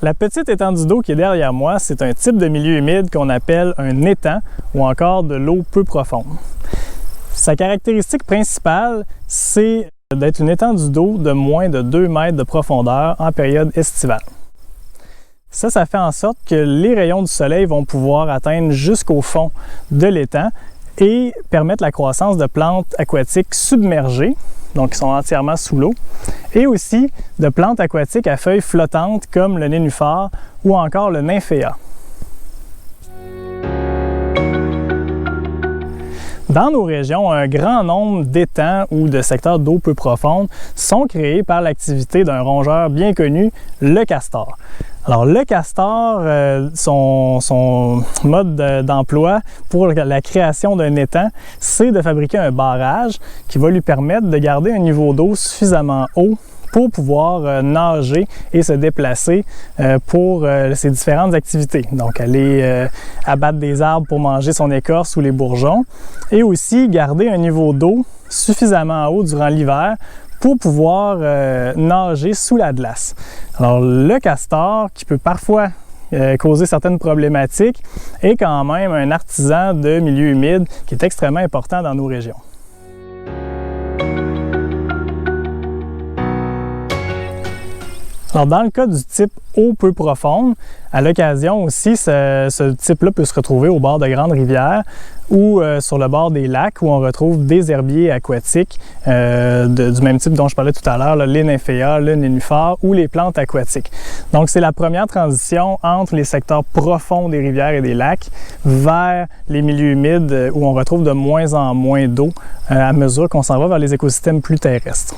La petite étendue d'eau qui est derrière moi, c'est un type de milieu humide qu'on appelle un étang ou encore de l'eau peu profonde. Sa caractéristique principale, c'est d'être une étendue d'eau de moins de 2 mètres de profondeur en période estivale. Ça fait en sorte que les rayons du soleil vont pouvoir atteindre jusqu'au fond de l'étang et permettre la croissance de plantes aquatiques submergées, donc qui sont entièrement sous l'eau, et aussi de plantes aquatiques à feuilles flottantes comme le nénuphar ou encore le nymphéa. Dans nos régions, un grand nombre d'étangs ou de secteurs d'eau peu profonde sont créés par l'activité d'un rongeur bien connu, le castor. Alors le castor, son mode d'emploi pour la création d'un étang, c'est de fabriquer un barrage qui va lui permettre de garder un niveau d'eau suffisamment haut pour pouvoir nager et se déplacer pour ses différentes activités. Donc aller abattre des arbres pour manger son écorce ou les bourgeons et aussi garder un niveau d'eau suffisamment haut durant l'hiver pour pouvoir nager sous la glace. Alors le castor, qui peut parfois causer certaines problématiques, est quand même un artisan de milieu humide qui est extrêmement important dans nos régions. Alors, dans le cas du type eau peu profonde, à l'occasion aussi, ce type-là peut se retrouver au bord de grandes rivières ou sur le bord des lacs où on retrouve des herbiers aquatiques du même type dont je parlais tout à l'heure, les nymphéas, le nénuphar ou les plantes aquatiques. Donc, c'est la première transition entre les secteurs profonds des rivières et des lacs vers les milieux humides où on retrouve de moins en moins d'eau à mesure qu'on s'en va vers les écosystèmes plus terrestres.